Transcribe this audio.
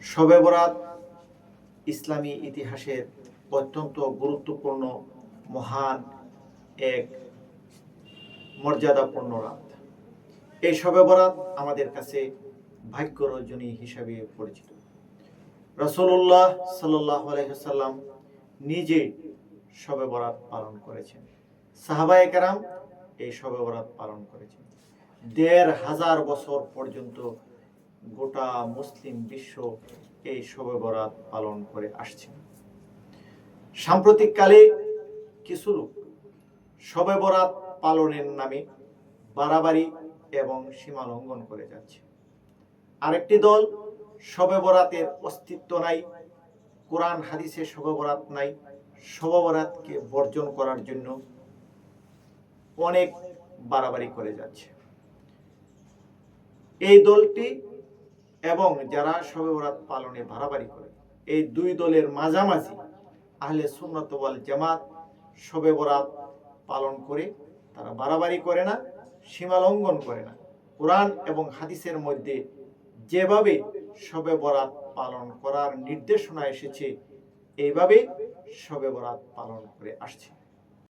শবে বরাত ইসলামী ইতিহাসের অত্যন্ত গুরুত্বপূর্ণ মহান এক মর্যাদাপূর্ণ রাত। এই শবে বরাত আমাদের কাছে ভাগ্য রজনী হিসাবে পরিচিত। রাসূলুল্লাহ সাল্লাল্লাহু আলাইহি ওয়াসাল্লাম নিজে শবে বরাত পালন করেছেন, সাহাবায়ে কেরাম এই শবে বরাত পালন করেছেন। ১৫০০ বছর পর্যন্ত গোটা মুসলিম বিশ্ব এই শবে বরাত পালন করে আসছে। সাম্প্রতিককালে কিছু লোক শবে বরাত পালনের নামে বাড়াবাড়ি এবং সীমা লঙ্ঘন করে যাচ্ছে। আরেকটি দল শবে বরাতের অস্তিত্ব নাই, কোরআন হাদিসে শবে বরাত নাই, শবে বরাতকে বর্জন করার জন্য অনেক বাড়াবাড়ি করে যাচ্ছে। এই দলটি এবং যারা শবে বরাত পালনে বাড়াবাড়ি করে, এই দুই দলের মাঝামাঝি আহলে সুন্নাত ওয়াল জামাত শবে বরাত পালন করে, তারা বাড়াবাড়ি করে না, সীমা লঙ্ঘন করে না। কোরআন এবং হাদিসের মধ্যে যেভাবে শবে বরাত পালন করার নির্দেশনা এসেছে, এইভাবে শবে বরাত পালন করে আসছে।